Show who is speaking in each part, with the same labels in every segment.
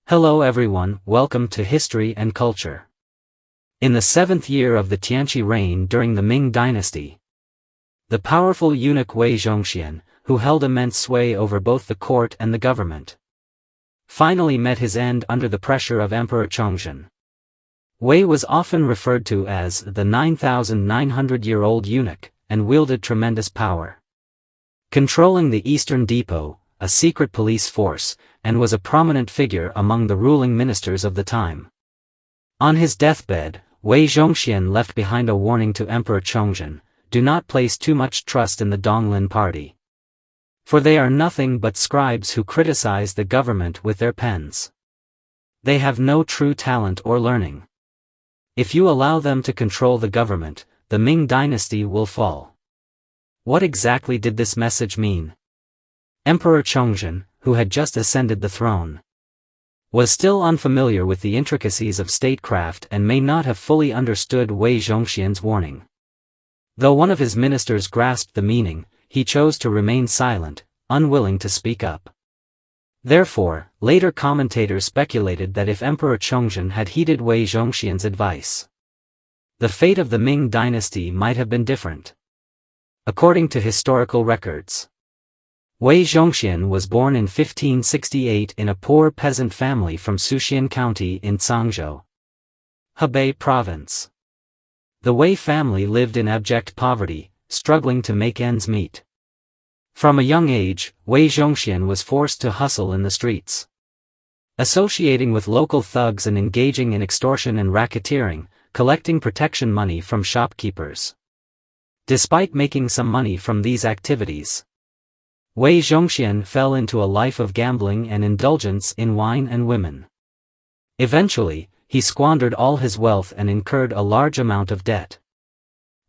Speaker 1: Hello everyone, welcome to History and Culture. In the 7th year of the Tianqi reign during the Ming Dynasty, the powerful eunuch Wei Zhongxian, who held immense sway over both the court and the government, finally met his end under the pressure of Emperor Chongzhen. Wei was often referred to as the 9,900-year-old eunuch, and wielded tremendous power, controlling the Eastern Depot, a secret police force, and was a prominent figure among the ruling ministers of the time. On his deathbed, Wei Zhongxian left behind a warning to Emperor Chongzhen: do not place too much trust in the Donglin Party, for they are nothing but scribes who criticize the government with their pens. They have no true talent or learning. If you allow them to control the government, the Ming Dynasty will fall. What exactly did this message mean? Emperor Chongzhen, who had just ascended the throne, was still unfamiliar with the intricacies of statecraft and may not have fully understood Wei Zhongxian's warning. Though one of his ministers grasped the meaning, he chose to remain silent, unwilling to speak up. Therefore, later commentators speculated that if Emperor Chongzhen had heeded Wei Zhongxian's advice, the fate of the Ming dynasty might have been different. According to historical records, Wei Zhongxian was born in 1568 in a poor peasant family from Suxian County in Guangxu, Hebei Province. The Wei family lived in abject poverty, struggling to make ends meet. From a young age, Wei Zhongxian was forced to hustle in the streets, associating with local thugs and engaging in extortion and racketeering, collecting protection money from shopkeepers. Despite making some money from these activities, Wei Zhongxian fell into a life of gambling and indulgence in wine and women. Eventually, he squandered all his wealth and incurred a large amount of debt.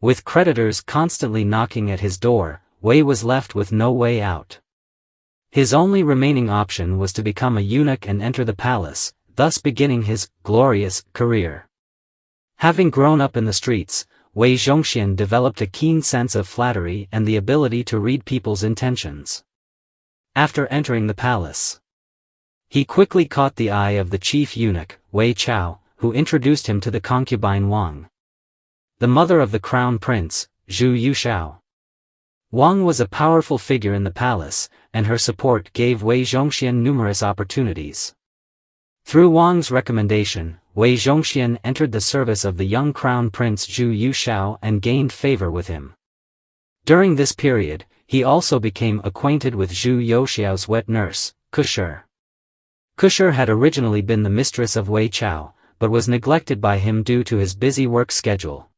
Speaker 1: With creditors constantly knocking at his door, Wei was left with no way out. His only remaining option was to become a eunuch and enter the palace, thus beginning his glorious career. Having grown up in the streets, Wei Zhongxian developed a keen sense of flattery and the ability to read people's intentions. After entering the palace, he quickly caught the eye of the chief eunuch, Wei Chao, who introduced him to the concubine Wang, the mother of the crown prince, Zhu Yuxiao. Wang was a powerful figure in the palace, and her support gave Wei Zhongxian numerous opportunities. Through Wang's recommendation, Wei Zhongxian entered the service of the young crown prince Zhu Yuxiao and gained favor with him. During this period, he also became acquainted with Zhu Yuxiao's wet nurse, Kushi. Kushi had originally been the mistress of Wei Chao, but was neglected by him due to his busy work schedule.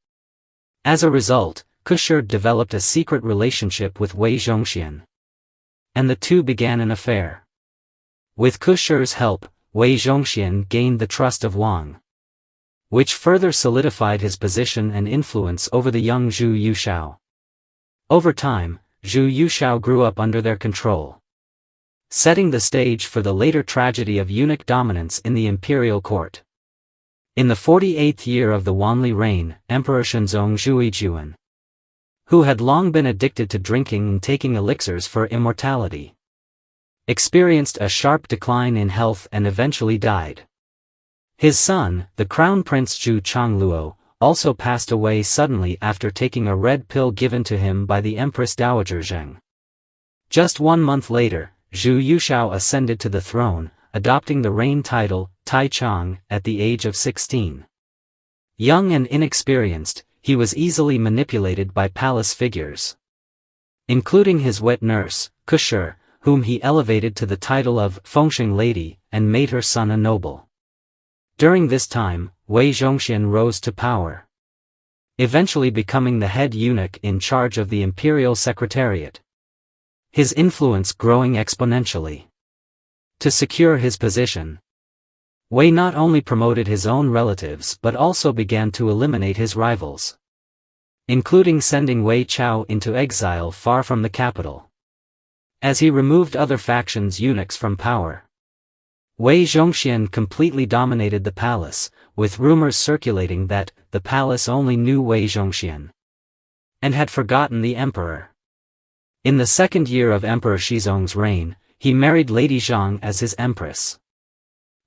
Speaker 1: As a result, Kushi developed a secret relationship with Wei Zhongxian, and the two began an affair. With Kushi's help, Wei Zhongxian gained the trust of Wang, which further solidified his position and influence over the young Zhu Yuxiao. Over time, Zhu Yuxiao grew up under their control, setting the stage for the later tragedy of eunuch dominance in the imperial court. In the 48th year of the Wanli reign, Emperor Shenzong Zhuijuan, who had long been addicted to drinking and taking elixirs for immortality, experienced a sharp decline in health and eventually died. His son, the crown prince Zhu Chongluo, also passed away suddenly after taking a red pill given to him by the Empress Dowager Cixi. Just 1 month later, Zhu Yuxiao ascended to the throne, adopting the reign title, Taichang, at the age of 16. Young and inexperienced, he was easily manipulated by palace figures, including his wet nurse, Kushi, whom he elevated to the title of Fengsheng Lady, and made her son a noble. During this time, Wei Zhongxian rose to power, eventually becoming the head eunuch in charge of the imperial secretariat, his influence growing exponentially. To secure his position, Wei not only promoted his own relatives but also began to eliminate his rivals, including sending Wei Chao into exile far from the capital. As he removed other factions' eunuchs from power, Wei Zhongxian completely dominated the palace, with rumors circulating that the palace only knew Wei Zhongxian and had forgotten the emperor. In the 2nd year of Emperor Shizong's reign, he married Lady Zhang as his empress.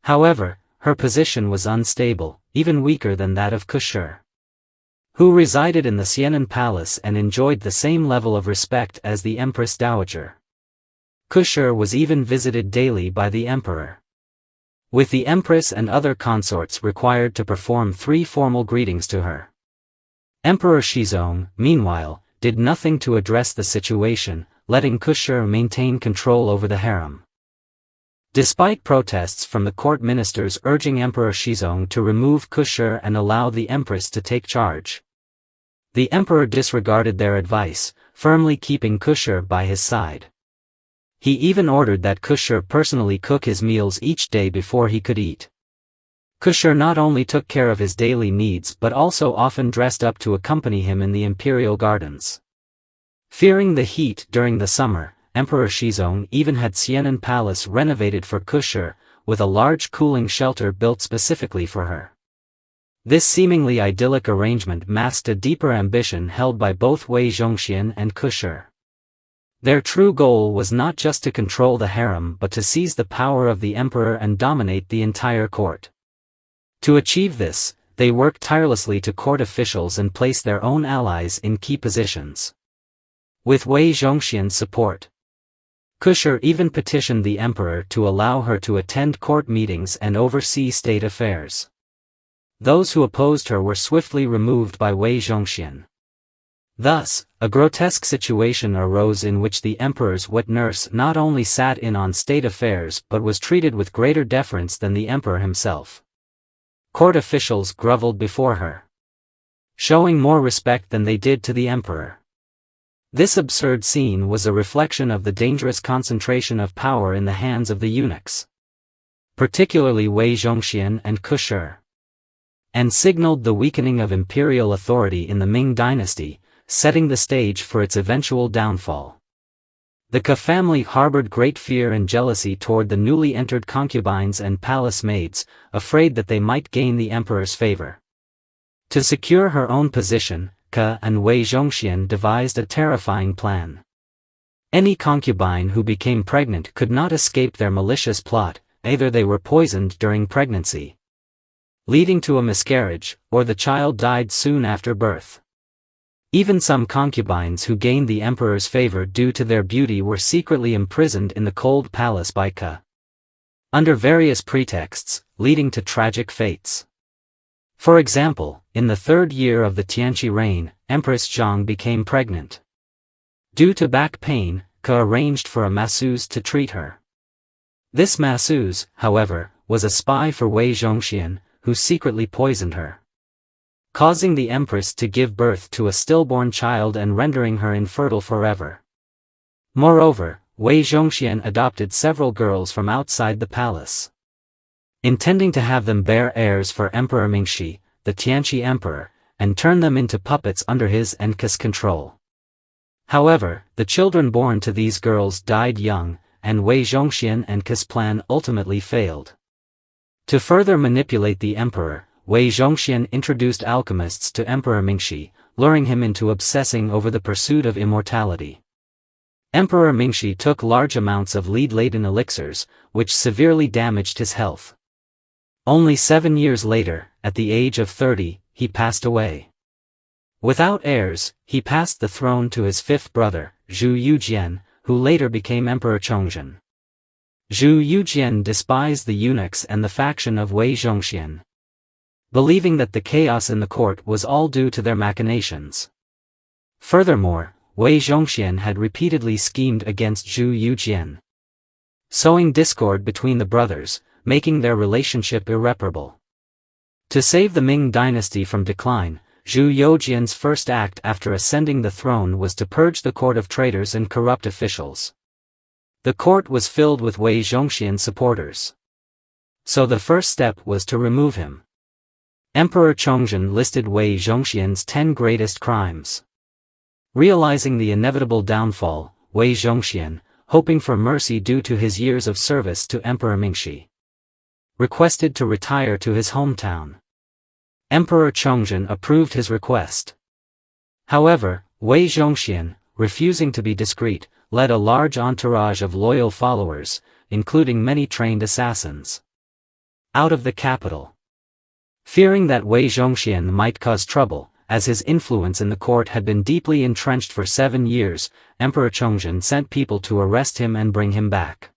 Speaker 1: However, her position was unstable, even weaker than that of Kushur, who resided in the Xianan Palace and enjoyed the same level of respect as the Empress Dowager. Kushur was even visited daily by the emperor, with the empress and other consorts required to perform 3 formal greetings to her. Emperor Shizong, meanwhile, did nothing to address the situation, letting Kushur maintain control over the harem. Despite protests from the court ministers urging Emperor Shizong to remove Kushur and allow the empress to take charge, the emperor disregarded their advice, firmly keeping Kushur by his side. He even ordered that Kushur personally cook his meals each day before he could eat. Kushur not only took care of his daily needs but also often dressed up to accompany him in the imperial gardens. Fearing the heat during the summer, Emperor Shizong even had Xianan Palace renovated for Kushur, with a large cooling shelter built specifically for her. This seemingly idyllic arrangement masked a deeper ambition held by both Wei Zhongxian and Kushur. Their true goal was not just to control the harem but to seize the power of the emperor and dominate the entire court. To achieve this, they worked tirelessly to court officials and place their own allies in key positions. With Wei Zhongxian's support, Kushur even petitioned the emperor to allow her to attend court meetings and oversee state affairs. Those who opposed her were swiftly removed by Wei Zhongxian. Thus, a grotesque situation arose in which the emperor's wet nurse not only sat in on state affairs but was treated with greater deference than the emperor himself. Court officials groveled before her, showing more respect than they did to the emperor. This absurd scene was a reflection of the dangerous concentration of power in the hands of the eunuchs, particularly Wei Zhongxian and Kushur, and signaled the weakening of imperial authority in the Ming Dynasty, setting the stage for its eventual downfall. The Ke family harbored great fear and jealousy toward the newly entered concubines and palace maids, afraid that they might gain the emperor's favor. To secure her own position, Ke and Wei Zhongxian devised a terrifying plan. Any concubine who became pregnant could not escape their malicious plot, either they were poisoned during pregnancy, leading to a miscarriage, or the child died soon after birth. Even some concubines who gained the emperor's favor due to their beauty were secretly imprisoned in the cold palace by Ke, under various pretexts, leading to tragic fates. For example, in the 3rd year of the Tianqi reign, Empress Zhang became pregnant. Due to back pain, Ke arranged for a masseuse to treat her. This masseuse, however, was a spy for Wei Zhongxian, who secretly poisoned her, causing the empress to give birth to a stillborn child and rendering her infertile forever. Moreover, Wei Zhongxian adopted several girls from outside the palace, intending to have them bear heirs for Emperor Mingxi, the Tianqi emperor, and turn them into puppets under his and Ke's control. However, the children born to these girls died young, and Wei Zhongxian and Ke's plan ultimately failed. To further manipulate the emperor, Wei Zhongxian introduced alchemists to Emperor Mingxi, luring him into obsessing over the pursuit of immortality. Emperor Mingxi took large amounts of lead-laden elixirs, which severely damaged his health. Only 7 years later, at the age of 30, he passed away. Without heirs, he passed the throne to his 5th brother, Zhu Yujian, who later became Emperor Chongzhen. Zhu Yujian despised the eunuchs and the faction of Wei Zhongxian, believing that the chaos in the court was all due to their machinations. Furthermore, Wei Zhongxian had repeatedly schemed against Zhu Yujian, sowing discord between the brothers, making their relationship irreparable. To save the Ming Dynasty from decline, Zhu Yujian's first act after ascending the throne was to purge the court of traitors and corrupt officials. The court was filled with Wei Zhongxian's supporters, so the first step was to remove him. Emperor Chongzhen listed Wei Zhongxian's 10 greatest crimes. Realizing the inevitable downfall, Wei Zhongxian, hoping for mercy due to his years of service to Emperor Mingxi, requested to retire to his hometown. Emperor Chongzhen approved his request. However, Wei Zhongxian, refusing to be discreet, led a large entourage of loyal followers, including many trained assassins. out of the capital. Fearing that Wei Zhongxian might cause trouble, as his influence in the court had been deeply entrenched for 7 years, Emperor Chongzhen sent people to arrest him and bring him back.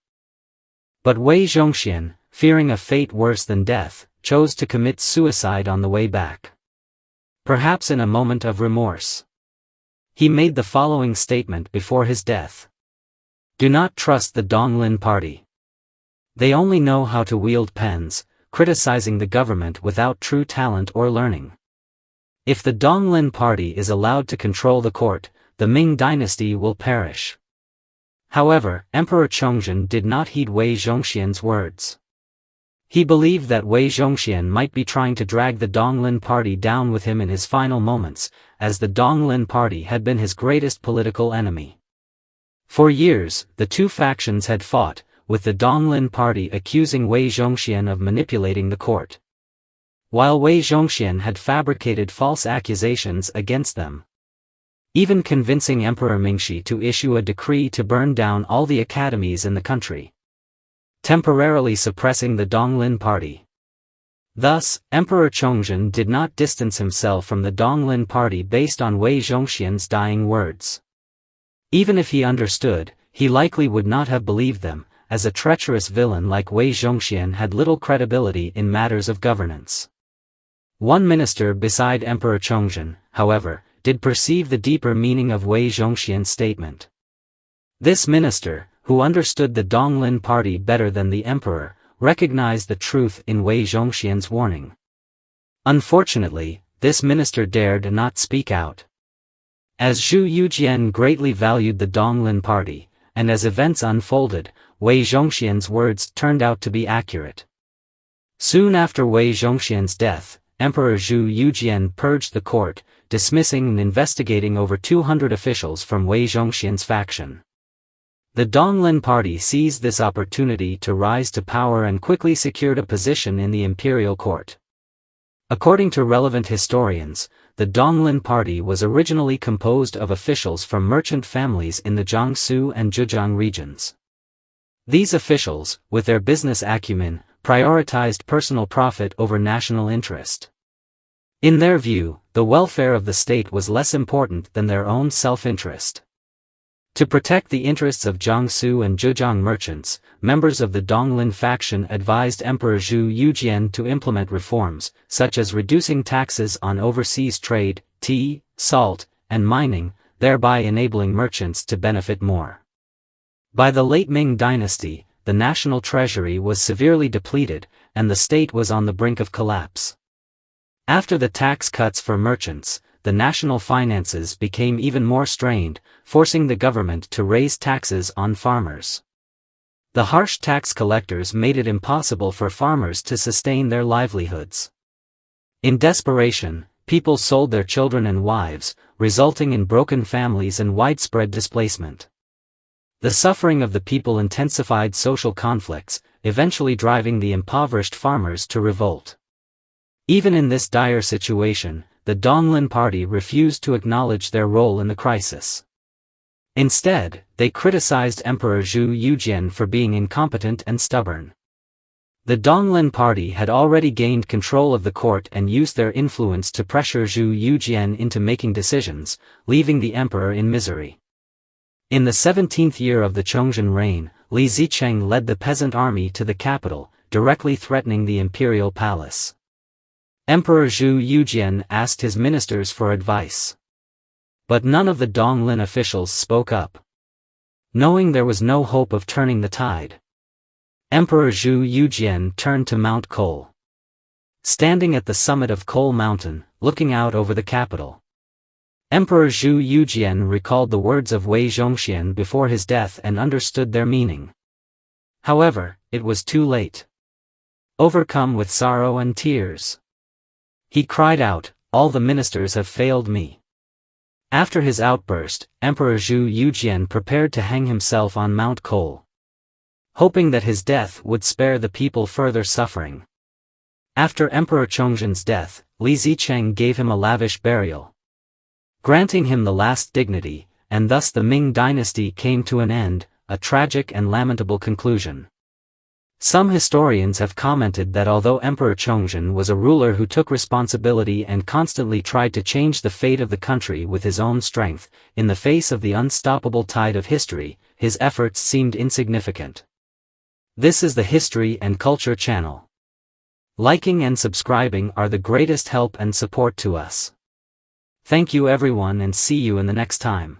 Speaker 1: But Wei Zhongxian, fearing a fate worse than death, chose to commit suicide on the way back. Perhaps in a moment of remorse. He made the following statement before his death. "Do not trust the Donglin Party. They only know how to wield pens, criticizing the government without true talent or learning. If the Donglin Party is allowed to control the court, the Ming Dynasty will perish." However, Emperor Chongzhen did not heed Wei Zhongxian's words. He believed that Wei Zhongxian might be trying to drag the Donglin Party down with him in his final moments, as the Donglin Party had been his greatest political enemy. For years, the two factions had fought, with the Donglin Party accusing Wei Zhongxian of manipulating the court, while Wei Zhongxian had fabricated false accusations against them, even convincing Emperor Mingxi to issue a decree to burn down all the academies in the country, temporarily suppressing the Donglin Party. Thus, Emperor Chongzhen did not distance himself from the Donglin Party based on Wei Zhongxian's dying words. Even if he understood, he likely would not have believed them, as a treacherous villain like Wei Zhongxian had little credibility in matters of governance. One minister beside Emperor Chongzhen, however, did perceive the deeper meaning of Wei Zhongxian's statement. This minister, who understood the Donglin Party better than the emperor, recognized the truth in Wei Zhongxian's warning. Unfortunately, this minister dared not speak out. As Zhu Yujian greatly valued the Donglin Party, and as events unfolded, Wei Zhongxian's words turned out to be accurate. Soon after Wei Zhongxian's death, Emperor Zhu Yujian purged the court, dismissing and investigating over 200 officials from Wei Zhongxian's faction. The Donglin Party seized this opportunity to rise to power and quickly secured a position in the imperial court. According to relevant historians, the Donglin Party was originally composed of officials from merchant families in the Guangxu and Jiaqing regions. These officials, with their business acumen, prioritized personal profit over national interest. In their view, the welfare of the state was less important than their own self-interest. To protect the interests of Guangxu and Jiaqing merchants, members of the Donglin faction advised Emperor Zhu Yujian to implement reforms, such as reducing taxes on overseas trade, tea, salt, and mining, thereby enabling merchants to benefit more. By the late Ming Dynasty, the national treasury was severely depleted, and the state was on the brink of collapse. After the tax cuts for merchants, the national finances became even more strained, forcing the government to raise taxes on farmers. The harsh tax collectors made it impossible for farmers to sustain their livelihoods. In desperation, people sold their children and wives, resulting in broken families and widespread displacement. The suffering of the people intensified social conflicts, eventually driving the impoverished farmers to revolt. Even in this dire situation, the Donglin Party refused to acknowledge their role in the crisis. Instead, they criticized Emperor Zhu Yujian for being incompetent and stubborn. The Donglin Party had already gained control of the court and used their influence to pressure Zhu Yujian into making decisions, leaving the emperor in misery. In the 17th year of the Chongzhen reign, Li Zicheng led the peasant army to the capital, directly threatening the imperial palace. Emperor Zhu Yujian asked his ministers for advice. But none of the Donglin officials spoke up. Knowing there was no hope of turning the tide, Emperor Zhu Yujian turned to Mount Cole. Standing at the summit of Cole Mountain, looking out over the capital, Emperor Zhu Yujian recalled the words of Wei Zhongxian before his death and understood their meaning. However, it was too late. Overcome with sorrow and tears, he cried out, "All the ministers have failed me." After his outburst, Emperor Zhu Yujian prepared to hang himself on Mount Cole, hoping that his death would spare the people further suffering. After Emperor Chongzhen's death, Li Zicheng gave him a lavish burial, granting him the last dignity, and thus the Ming Dynasty came to an end, a tragic and lamentable conclusion. Some historians have commented that although Emperor Chongzhen was a ruler who took responsibility and constantly tried to change the fate of the country with his own strength, in the face of the unstoppable tide of history, his efforts seemed insignificant. This is the History and Culture channel. Liking and subscribing are the greatest help and support to us. Thank you everyone and see you in the next time.